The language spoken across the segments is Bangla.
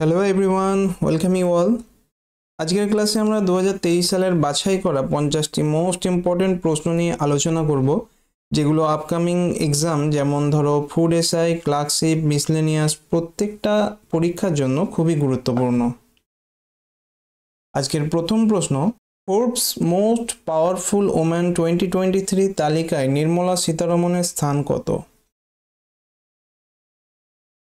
Hello everyone, welcome you all. আজকের ক্লাসে আমরা 2023 সালের বাছাই করা 50টি মোস্ট ইম্পর্টেন্ট প্রশ্ন নিয়ে আলোচনা করব, যেগুলো আপকামিং এক্সাম যেমন ধরো ফুড এসআই, ক্লার্কশিপ, মিসলেনিয়াস প্রত্যেকটা পরীক্ষার জন্য খুবই গুরুত্বপূর্ণ। আজকের প্রথম প্রশ্ন, ফোর্বস মোস্ট পাওয়ারফুল ওম্যান 2023 তালিকায় নির্মলা সীতারমণের স্থান কত?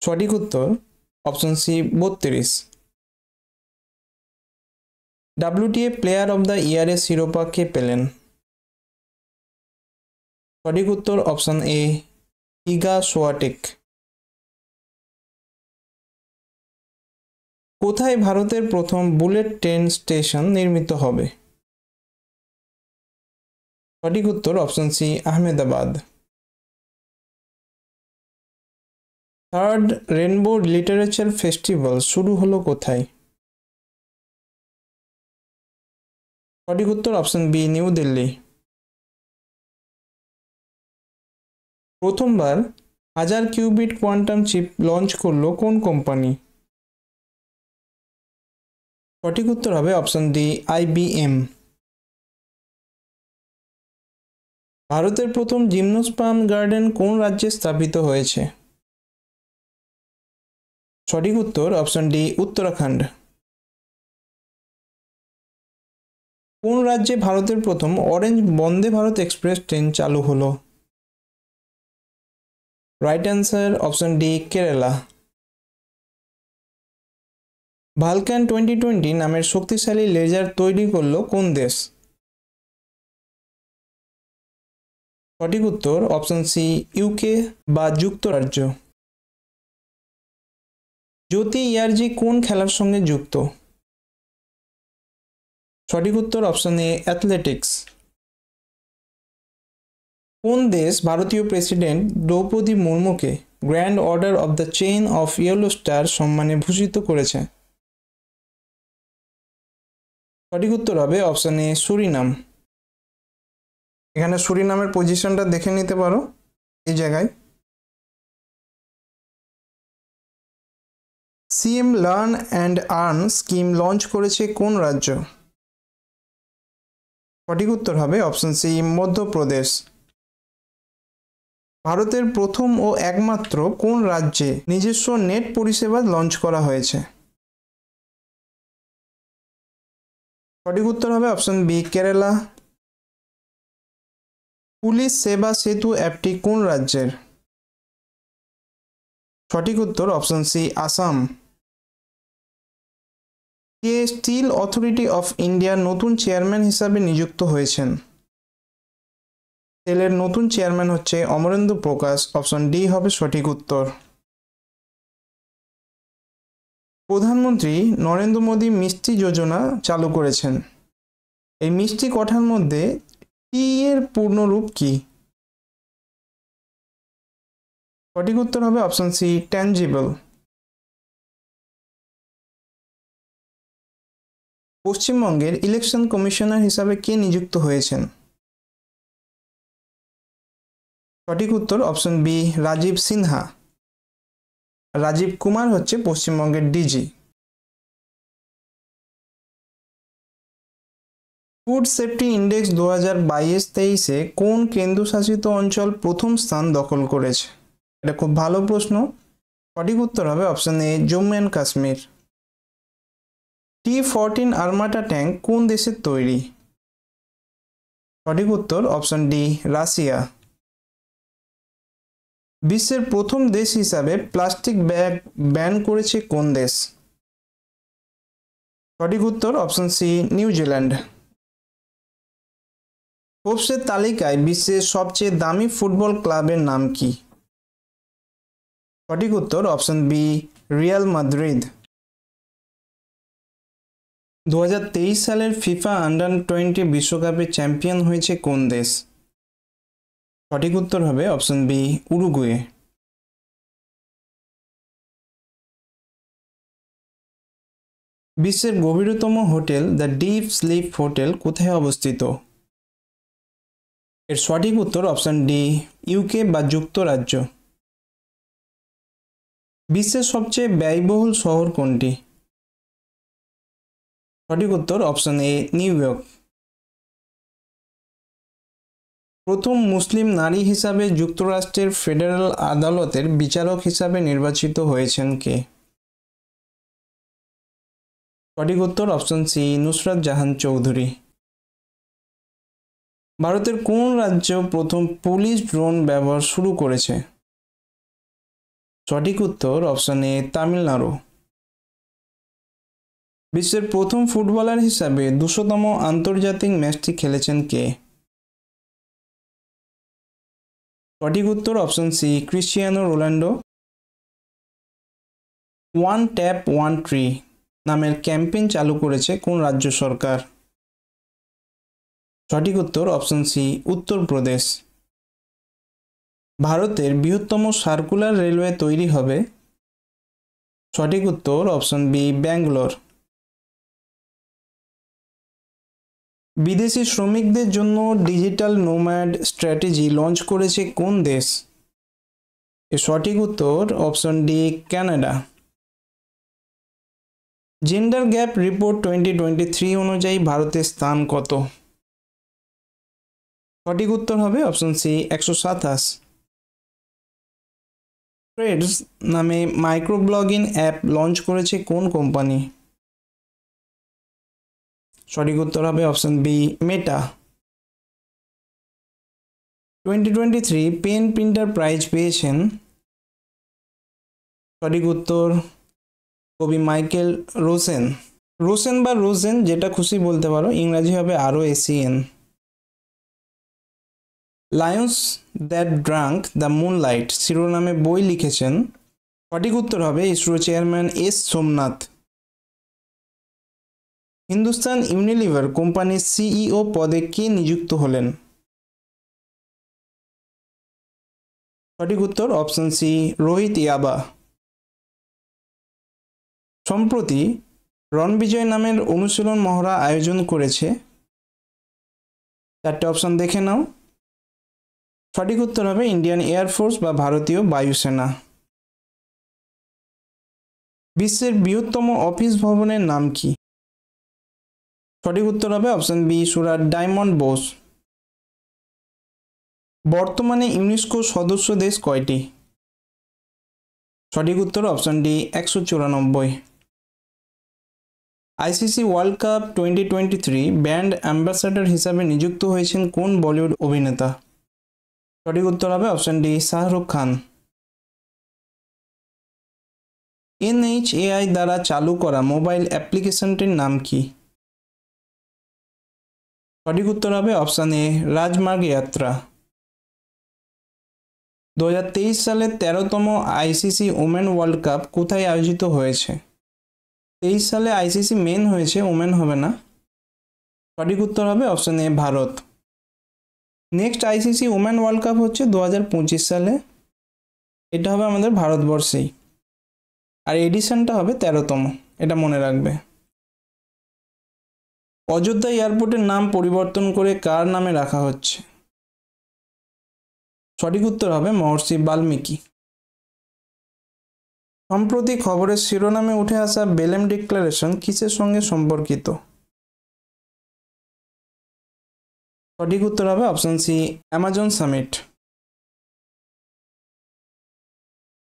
সঠিক উত্তর option C 32। WTA player of the ইয়ারের শিরোপা কে পেলেন? সঠিক উত্তর অপশন এ ইগা সোয়াটেক। কোথায় ভারতের প্রথম বুলেট ট্রেন স্টেশন নির্মিত হবে? সঠিক উত্তর option C Ahmedabad. Third rainbow literature festival শুরু হলো কোথায়? সঠিক উত্তর অপশন বি নিউ দিল্লি। প্রথমবার 1000 কিউবিট কোয়ান্টাম চিপ লঞ্চ করলো কোন কোম্পানি? সঠিক উত্তর হবে অপশন ডি IBM। ভারতের প্রথম জিমনোস্পার্ম গার্ডেন কোন রাজ্যে স্থাপিত হয়েছে? সঠিক উত্তর অপশন ডি উত্তরাখণ্ড। কোন রাজ্যে ভারতের প্রথম orange Vande Bharat express train চালু হলো? Right answer option D Kerala. Vulkan 2020 নামের শক্তিশালী লেজার তৈরি করলো কোন দেশ? সঠিক উত্তর অপশন সি ইউকে বা যুক্তরাজ্য। জ্যোতি ইয়ারজি কোন খেলার সঙ্গে যুক্ত? সঠিক উত্তর অপশন এ অ্যাথলেটিক্স। কোন দেশ ভারতীয় প্রেসিডেন্ট দ্রৌপদী মুর্মুকে grand order of the chain of yellow star সম্মানে ভূষিত করেছে? সঠিক উত্তর হবে অপশন এ সুরিনাম। এখানে সুরিনামের পজিশনটা দেখে নিতে পারো এই জায়গায়। CM learn and earn scheme launch করেছে কোন রাজ্য? সঠিক উত্তর হবে অপশন সি মধ্যপ্রদেশ। ভারতের প্রথম ও একমাত্র কোন রাজ্যে নিজস্ব নেট পরিষেবা লঞ্চ করা হয়েছে? সঠিক উত্তর হবে অপশন বি কেরালা। পুলিশ সেবা সেতু অ্যাপটি কোন রাজ্যের? সঠিক উত্তর অপশন সি আসাম। কে স্টিল অথরিটি অফ ইন্ডিয়ার নতুন চেয়ারম্যান হিসাবে নিযুক্ত হয়েছেন? সেলের নতুন চেয়ারম্যান হচ্ছে অমরেন্দু প্রকাশ। অপশন ডি হবে সঠিক উত্তর। প্রধানমন্ত্রী নরেন্দ্র মোদী মিষ্টি যোজনা চালু করেছেন। এই মিষ্টি কথার মধ্যে টি এর পূর্ণরূপ কি? সঠিক উত্তর হবে অপশন সি ট্যাঞ্জিবল। পশ্চিমবঙ্গের ইলেকশন কমিশনার হিসাবে কে নিযুক্ত হয়েছেন? সঠিক উত্তর অপশন বি রাজীব সিনহা। রাজীব কুমার হচ্ছে পশ্চিমবঙ্গের ডিজি। ফুড সেফটি ইন্ডেক্স 2022-23 কোন কেন্দ্রশাসিত অঞ্চল প্রথম স্থান দখল করেছে? এটা খুব ভালো প্রশ্ন। সঠিক উত্তর হবে option A Jammu and Kashmir. T-14 Armata tank কোন দেশের তৈরি? সঠিক উত্তর অপশন ডি রাশিয়া। বিশ্বের প্রথম দেশ হিসাবে প্লাস্টিক ব্যাগ ব্যান করেছে কোন দেশ? সঠিক উত্তর অপশন সি নিউজিল্যান্ড। ফোর্বসের তালিকায় বিশ্বের সবচেয়ে দামি ফুটবল ক্লাবের নাম কি? সঠিক উত্তর অপশন বি রিয়াল মাদ্রিদ। 2023 সালের ফিফা আন্ডার-20 বিশ্বকাপে চ্যাম্পিয়ন হয়েছে কোন দেশ? সঠিক উত্তর হবে অপশন বি উরুগুয়ে। বিশ্বের গভীরতম hotel the deep sleep hotel কোথায় অবস্থিত? এর সঠিক উত্তর অপশন ডি ইউকে বা যুক্তরাজ্য। বিশ্বের সবচেয়ে ব্যয়বহুল শহর কোনটি? সঠিক উত্তর অপশন এ নিউ ইয়র্ক। প্রথম মুসলিম নারী হিসাবে যুক্তরাষ্ট্রের ফেডারেল আদালতের বিচারক হিসাবে নির্বাচিত হয়েছেন কে? সঠিক উত্তর অপশন সি নুসরাত জাহান চৌধুরী। ভারতের কোন রাজ্য প্রথম পুলিশ ড্রোন ব্যবহার শুরু করেছে? সঠিক উত্তর অপশন এ তামিলনাড়ু। বিশ্বের প্রথম ফুটবলার হিসাবে 200তম আন্তর্জাতিক ম্যাচটি খেলেছেন কে? সঠিক উত্তর option C Cristiano Ronaldo. One tap one tree নামের ক্যাম্পেইন চালু করেছে কোন রাজ্য সরকার? সঠিক উত্তর অপশন সি উত্তরপ্রদেশ। ভারতের বৃহত্তম সার্কুলার রেলওয়ে তৈরি হবে? সঠিক উত্তর অপশন বি ব্যাঙ্গালোর। বিদেশি শ্রমিকদের জন্য ডিজিটাল নোম্যাড স্ট্র্যাটেজি লঞ্চ করেছে কোন দেশ? এর সঠিক উত্তর option D Canada. Gender gap report 2023 অনুযায়ী ভারতের স্থান কত? সঠিক উত্তর হবে অপশন সি 127। থ্রেডস নামে মাইক্রো ব্লগিং অ্যাপ লঞ্চ করেছে কোন কোম্পানি? সঠিক উত্তর হবে option B Meta. 2023 pen printer prize পেয়েছেন? সঠিক উত্তর কবি মাইকেল রোসেন। রোসেন বা রোজেন যেটা খুশি বলতে পারো, ইংরাজি হবে ROSEN। Lions that drank the moonlight শিরোনামে বই লিখেছেন? সঠিক উত্তর হবে ISRO chairman S Somnath. Hindustan Unilever কোম্পানির সিইও পদে কে নিযুক্ত হলেন? সঠিক উত্তর অপশন সি রোহিত ইয়াবা। সম্প্রতি রণবিজয় নামের অনুশীলন মহড়া আয়োজন করেছে? চারটে অপশন দেখে নাও। সঠিক উত্তর হবে ইন্ডিয়ান এয়ারফোর্স বা ভারতীয় বায়ুসেনা। বিশ্বের বৃহত্তম অফিস ভবনের নাম কি? সঠিক উত্তর হবে option B Surat diamond bourse. বর্তমানে ইউনেস্কো সদস্য দেশ কয়টি? সঠিক উত্তর option D 194। ICC world cup 2023 brand ambassador হিসাবে নিযুক্ত হয়েছেন কোন বলিউড অভিনেতা? সঠিক উত্তর হবে option D Shahrukh Khan. NHAI দ্বারা চালু করা মোবাইল অ্যাপ্লিকেশনটির নাম কি? সঠিক উত্তর হবে অপশন এ রাজমার্গ যাত্রা। 2023 সালে 13তম আইসিসি ওমেন ওয়ার্ল্ড কাপ কোথায় আয়োজিত হয়েছে? 23 সালে আইসিসি মেন হয়েছে, ওমেন হবে না। সঠিক উত্তর হবে অপশন এ Bharat. Next ICC women world cup হচ্ছে 2025 সালে, এটা হবে আমাদের ভারতবর্ষেই, আর এডিশনটা হবে 13তম, এটা মনে রাখবে। অযোধ্যা এয়ারপোর্টের নাম পরিবর্তন করে কার নামে রাখা হচ্ছে? সঠিক উত্তর হবে মহর্ষি বাল্মীকি। সম্প্রতি খবরের শিরোনামে উঠে আসা বেলেম ডিক্লারেশন কিসের সঙ্গে সম্পর্কিত? সঠিক উত্তর হবে অপশন সি অ্যামাজন সামিট।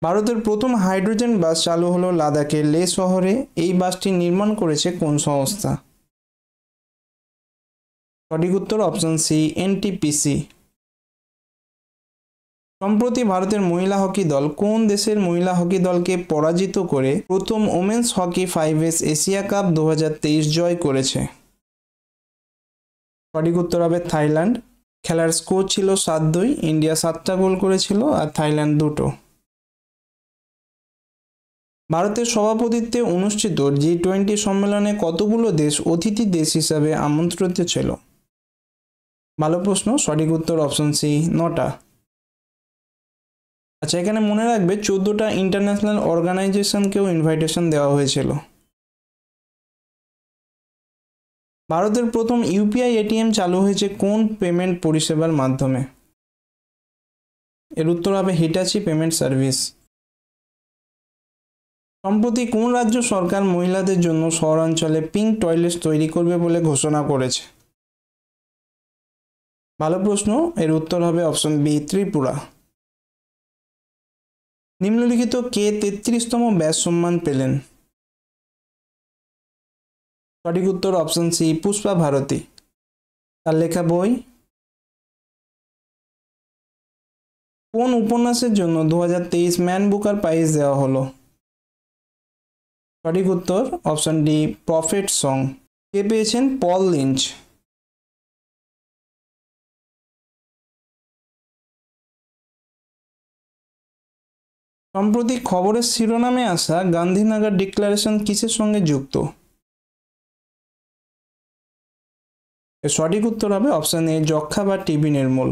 ভারতের প্রথম হাইড্রোজেন বাস চালু হলো লাদাখের লে শহরে, এই বাসটি নির্মাণ করেছে কোন সংস্থা? সঠিক উত্তর অপশন সি NTPC। সম্প্রতি ভারতের মহিলা হকি দল কোন দেশের মহিলা হকি দলকে পরাজিত করে প্রথম women's hockey 5s Asia cup 2023 জয় করেছে? সঠিক উত্তর হবে থাইল্যান্ড। খেলার স্কোর ছিল 7-2, ইন্ডিয়া 7টা গোল করেছিল আর থাইল্যান্ড 2টো। ভারতের সভাপতিত্বে অনুষ্ঠিত G20 সম্মেলনে কতগুলো দেশ অতিথি দেশ হিসাবে আমন্ত্রিত ছিল? ভালো প্রশ্ন, সঠিক উত্তর অপশন সি 9টা। আচ্ছা, এখানে মনে রাখবে 14টা ইন্টারন্যাশনাল অর্গানাইজেশনকেও ইনভাইটেশন দেওয়া হয়েছিল। ভারতের প্রথম ইউপিআই এটিএম চালু হয়েছে কোন পেমেন্ট পরিষেবার মাধ্যমে? এর উত্তর হবে হিটাচি পেমেন্ট সার্ভিস। সম্প্রতি কোন রাজ্য সরকার মহিলাদের জন্য শহরাঞ্চলে পিঙ্ক টয়লেট তৈরি করবে বলে ঘোষণা করেছে? ভালো প্রশ্ন, এর উত্তর হবে অপশন বি, ত্রিপুরা। নিম্নলিখিত কে 33তম ব্যাস সম্মান পেলেন? সঠিক উত্তর অপশন সি, পুষ্পা ভারতী। তার লেখা বই? কোন উপন্যাসের জন্য 2023 ম্যান বুকার প্রাইজ দেওয়া হলো? সঠিক উত্তর অপশন ডি, প্রফেট সং। কে পেয়েছেন? পল লিঞ্চ। সম্প্রতি খবরের শিরোনামে আসা গান্ধীনগর ডিক্লারেশন কিসের সঙ্গে যুক্ত? এর সঠিক উত্তর হবে অপশন এ, যক্ষ্মা বা টিবি নির্মূল।